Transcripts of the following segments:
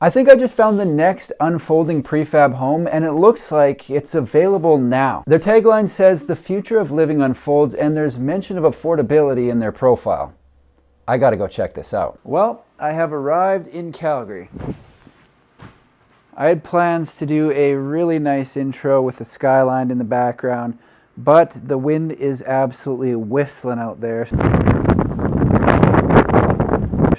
I think I just found the next unfolding prefab home, and it looks like it's available now. Their tagline says, "The future of living unfolds," and there's mention of affordability in their profile. I gotta go check this out. Well, I have arrived in Calgary. I had plans to do a really nice intro with the skyline in the background, but the wind is absolutely whistling out there.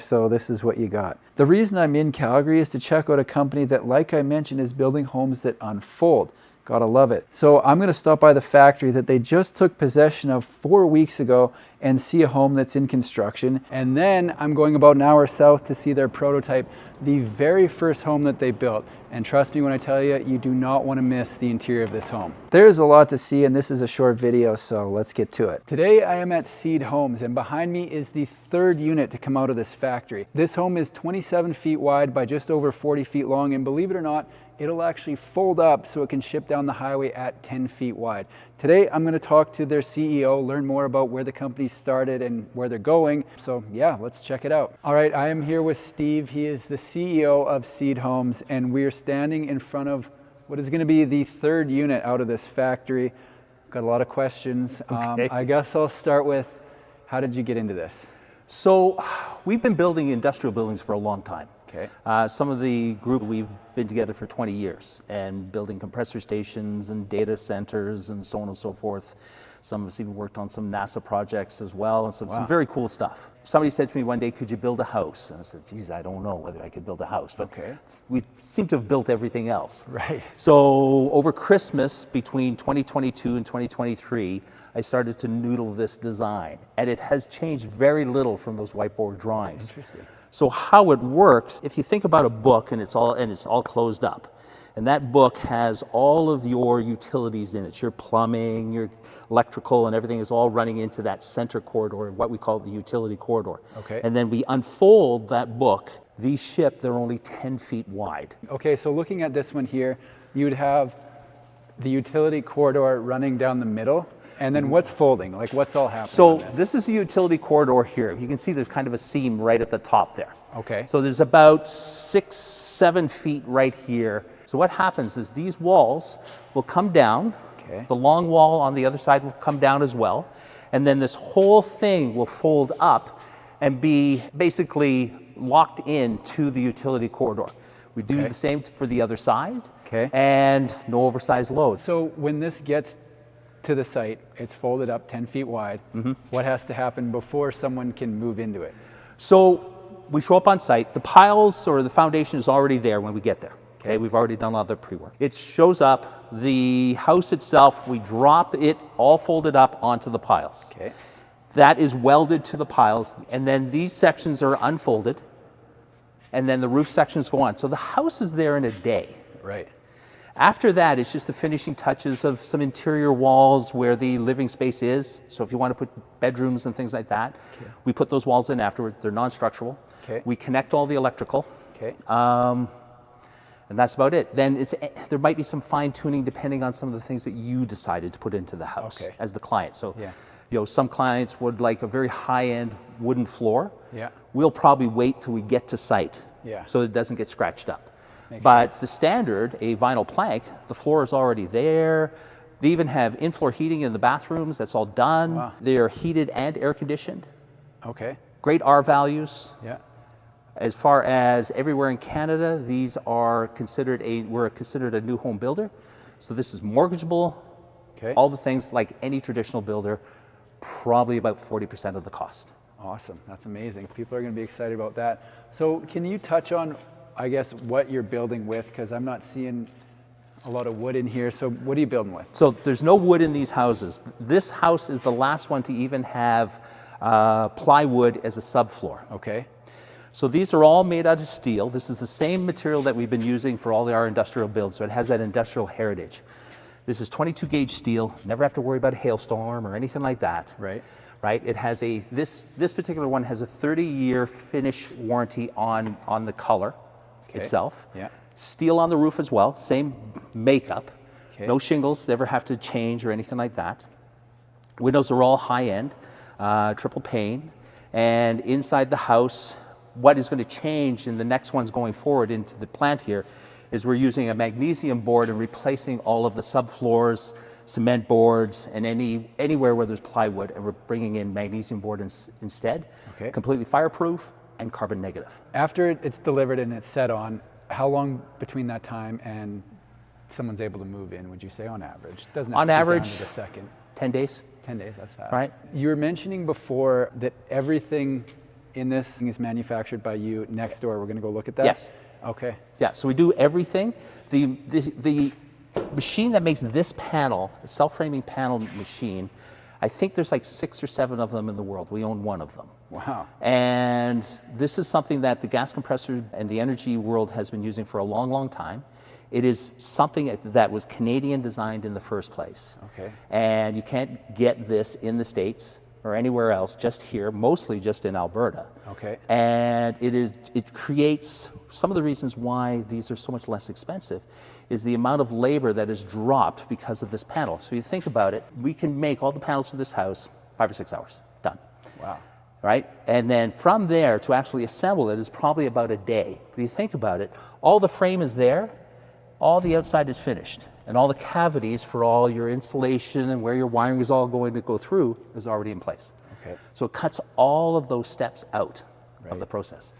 So this is what you got. The reason I'm in Calgary is to check out a company that, like I mentioned, is building homes that unfold. Gotta love it. So I'm gonna stop by the factory that they just took possession of 4 weeks ago and see a home that's in construction. And then I'm going about an hour south to see their prototype, the very first home that they built. And trust me when I tell you, you do not want to miss the interior of this home. There's a lot to see, and this is a short video, so let's get to it. Today I am at Seed Homes, and behind me is the third unit to come out of this factory. This home is 27 feet wide by just over 40 feet long, and believe it or not, it'll actually fold up so it can ship down the highway at 10 feet wide. Today, I'm gonna talk to their CEO, learn more about where the company started and where they're going. So yeah, let's check it out. All right, I am here with Steve. He is the CEO of Seed Homes, and we are standing in front of what is gonna be the third unit out of this factory. Got a lot of questions. Okay. I guess I'll start with, how did you get into this? So we've been building industrial buildings for a long time. Okay. Some of the group, we've been together for 20 years and building compressor stations and data centers and so on and so forth. Some of us even worked on some NASA projects as well, and some very cool stuff. Somebody said to me one day, "Could you build a house?" And I said, "Geez, I don't know whether I could build a house," but we seem to have built everything else. Right. So over Christmas between 2022 and 2023, I started to noodle this design, and it has changed very little from those whiteboard drawings. Interesting. So how it works, if you think about a book and it's all closed up, and that book has all of your utilities in it, your plumbing, your electrical, and everything is all running into that center corridor, what we call the utility corridor. Okay. And then we unfold that book. These ship, they're only 10 feet wide. Okay, so looking at this one here, you'd have the utility corridor running down the middle. And then what's folding? Like, what's all happening? So this is the utility corridor here. You can see there's kind of a seam right at the top there. Okay. So there's about 6-7 feet right here. So what happens is these walls will come down. Okay. The long wall on the other side will come down as well. And then this whole thing will fold up and be basically locked in to the utility corridor. We do the same for the other side. Okay. And no oversized loads. So when this gets to the site, it's folded up 10 feet wide. What has to happen before someone can move into it? So we show up on site. The piles or the foundation is already there when we get there. Okay, we've already done all the pre-work. It shows up. The house itself, we drop it all folded up onto the piles. Okay. That is welded to the piles, and then these sections are unfolded, and then the roof sections go on. So the house is there in a day. Right. After that, it's just the finishing touches of some interior walls where the living space is. So if you want to put bedrooms and things like that, we put those walls in afterwards. They're non-structural. Okay. We connect all the electrical. Okay. And that's about it. Then there might be some fine tuning depending on some of the things that you decided to put into the house as the client. So, you know, some clients would like a very high-end wooden floor. Yeah. We'll probably wait till we get to site so it doesn't get scratched up. But the standard, a vinyl plank, the floor is already there. They even have in-floor heating in the bathrooms. That's all done. Wow. They're heated and air conditioned. Okay. Great R values. Yeah. As far as everywhere in Canada, these are considered we're considered a new home builder. So this is mortgageable. Okay. All the things like any traditional builder, probably about 40% of the cost. Awesome. That's amazing. People are going to be excited about that. So can you touch on, I guess, what you're building with? Because I'm not seeing a lot of wood in here. So what are you building with? So there's no wood in these houses. This house is the last one to even have plywood as a subfloor. Okay. So these are all made out of steel. This is the same material that we've been using for all our industrial builds, so it has that industrial heritage. This is 22 gauge steel. Never have to worry about a hailstorm or anything like that. Right. Right. It has this particular one has a 30-year finish warranty on the color itself. Yeah. Steel on the roof as well. Same makeup. Okay. No shingles. Never have to change or anything like that. Windows are all high end, triple pane, and inside the house, what is going to change in the next ones going forward into the plant here is we're using a magnesium board and replacing all of the subfloors, cement boards, and anywhere where there's plywood, and we're bringing in magnesium board instead. Okay. Completely fireproof and carbon negative. After it's delivered and it's set on, how long between that time and someone's able to move in, would you say, on average? Doesn't have On to be average, down to the second. 10 days. 10 days, that's fast. Right. You were mentioning before that everything in this is manufactured by you next door. We're going to go look at that? Yes. Okay. Yeah, so we do everything. The machine that makes this panel, the self-framing panel machine, I think there's like 6 or 7 of them in the world. We own one of them. Wow. And this is something that the gas compressor and the energy world has been using for a long, long time. It is something that was Canadian designed in the first place. Okay. And you can't get this in the States or anywhere else, just here, mostly just in Alberta. Okay. And it creates, some of the reasons why these are so much less expensive is the amount of labor that is dropped because of this panel. So you think about it, we can make all the panels for this house 5 or 6 hours, done. Wow. Right? And then from there to actually assemble it is probably about a day. But you think about it, all the frame is there, all the outside is finished, and all the cavities for all your insulation and where your wiring is all going to go through is already in place. Okay. So it cuts all of those steps out Right. of the process.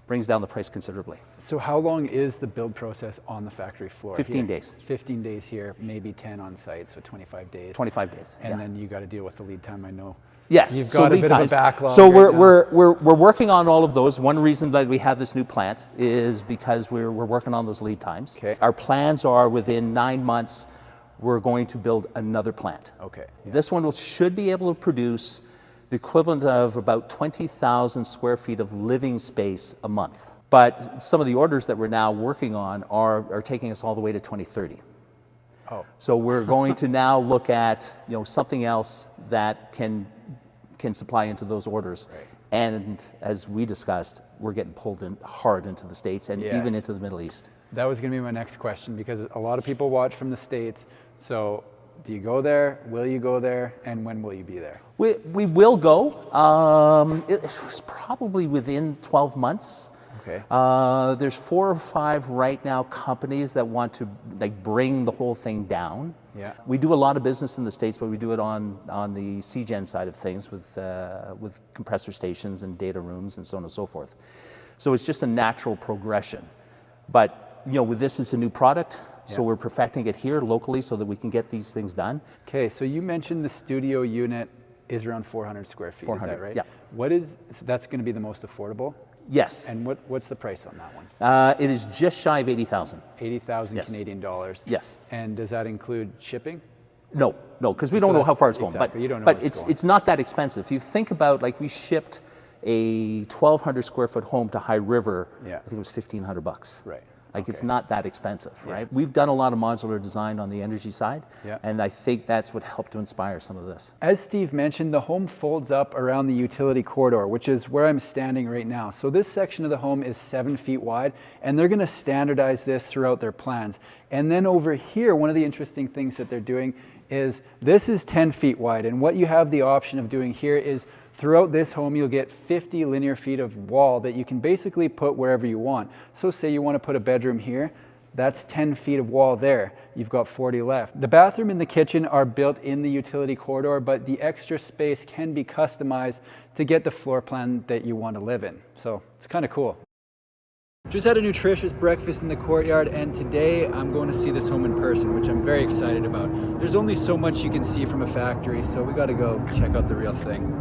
Brings down the price considerably. So how long is the build process on the factory floor? 15 here? days. 15 days here, maybe 10 on site, so 25 days. 25 days. And yeah. then you got to deal with the lead time, I know. Yes, You've so got a lead bit times. of a backlog. So right now. we're working on all of those. One reason that we have this new plant is because we're working on those lead times. Okay. Our plans are within 9 months, we're going to build another plant. Okay. Yeah. This one should be able to produce the equivalent of about 20,000 square feet of living space a month. But some of the orders that we're now working on are taking us all the way to 2030. Oh. So we're going to now look at something else that can supply into those orders. Right. And as we discussed, we're getting pulled in hard into the States and Yes. even into the Middle East. That was going to be my next question because a lot of people watch from the States. So do you go there? Will you go there? And when will you be there? We will go. It was probably within 12 months. Okay. There's 4 or 5 right now companies that want to bring the whole thing down. Yeah. We do a lot of business in the States, but we do it on the CGen side of things with compressor stations and data rooms and so on and so forth. So it's just a natural progression. But with this, it's a new product, so Yeah. we're perfecting it here locally so that we can get these things done. Okay, so you mentioned the studio unit is around 400 square feet, 400, is that right? yeah. So that's going to be the most affordable? Yes. And what's the price on that one? It is just shy of 80,000. 80,000 Yes. Canadian dollars? Yes. And does that include shipping? No, because we So don't know how that's- far it's going. exactly, you don't know but where it's going. it's not that expensive. If you think about, we shipped a 1,200 square foot home to High River. Yeah. I think it was $1,500. Right. It's Okay. not that expensive, Yeah. right? We've done a lot of modular design on the energy side, Yeah. and I think that's what helped to inspire some of this. As Steve mentioned, the home folds up around the utility corridor, which is where I'm standing right now. So this section of the home is 7 feet wide, and they're going to standardize this throughout their plans. And then over here, one of the interesting things that they're doing is this is 10 feet wide, and what you have the option of doing here is throughout this home, you'll get 50 linear feet of wall that you can basically put wherever you want. So say you want to put a bedroom here, that's 10 feet of wall there. You've got 40 left. The bathroom and the kitchen are built in the utility corridor, but the extra space can be customized to get the floor plan that you want to live in. So it's kind of cool. Just had a nutritious breakfast in the courtyard, and today I'm going to see this home in person, which I'm very excited about. There's only so much you can see from a factory, so we got to go check out the real thing.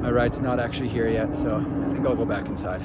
My ride's not actually here yet, so I think I'll go back inside.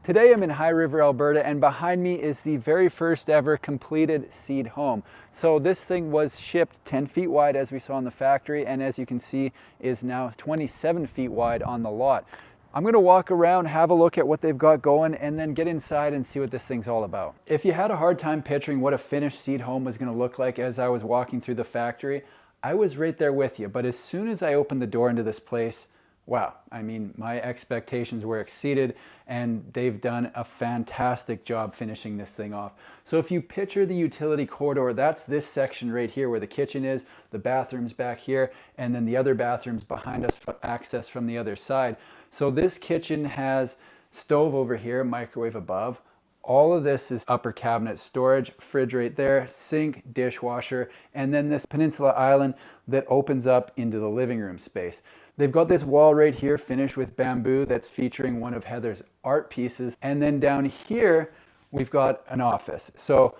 Today I'm in High River, Alberta, and behind me is the very first ever completed seed home. So this thing was shipped 10 feet wide as we saw in the factory, and as you can see is now 27 feet wide on the lot. I'm going to walk around, have a look at what they've got going, and then get inside and see what this thing's all about. If you had a hard time picturing what a finished seed home was going to look like as I was walking through the factory, I was right there with you. But as soon as I opened the door into this place, wow, I mean, my expectations were exceeded, and they've done a fantastic job finishing this thing off. So if you picture the utility corridor, that's this section right here where the kitchen is, the bathroom's back here, and then the other bathrooms behind us for access from the other side. So this kitchen has stove over here, microwave above. All of this is upper cabinet storage, fridge right there, sink, dishwasher, and then this peninsula island that opens up into the living room space. They've got this wall right here finished with bamboo that's featuring one of Heather's art pieces. And then down here, we've got an office. So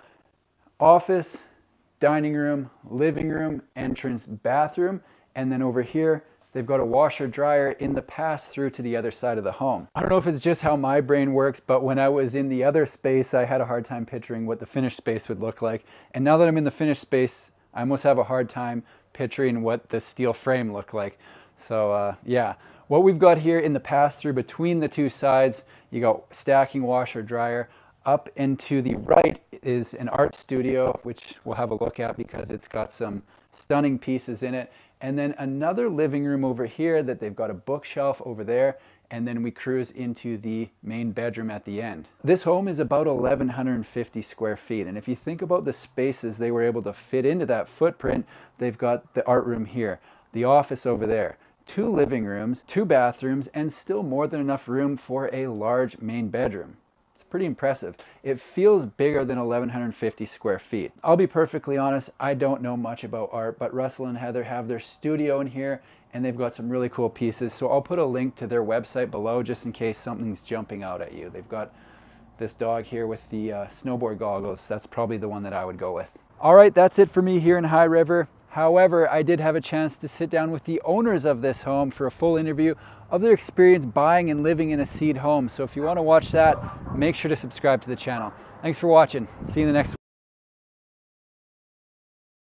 office, dining room, living room, entrance, bathroom, and then over here, they've got a washer dryer in the pass through to the other side of the home. I don't know if it's just how my brain works, but when I was in the other space, I had a hard time picturing what the finished space would look like. And now that I'm in the finished space, I almost have a hard time picturing what the steel frame looked like. So yeah, what we've got here in the pass through between the two sides, you got stacking washer dryer. Up and to the right is an art studio, which we'll have a look at because it's got some stunning pieces in it. And then another living room over here that they've got a bookshelf over there. And then we cruise into the main bedroom at the end. This home is about 1,150 square feet. And if you think about the spaces they were able to fit into that footprint, they've got the art room here, the office over there, 2 living rooms, 2 bathrooms, and still more than enough room for a large main bedroom. Pretty impressive. It feels bigger than 1,150 square feet. I'll be perfectly honest, I don't know much about art, but Russell and Heather have their studio in here and they've got some really cool pieces. So I'll put a link to their website below just in case something's jumping out at you. They've got this dog here with the snowboard goggles. That's probably the one that I would go with. All right, that's it for me here in High River. However, I did have a chance to sit down with the owners of this home for a full interview of their experience buying and living in a seed home. So if you want to watch that, make sure to subscribe to the channel. Thanks for watching. See you in the next one.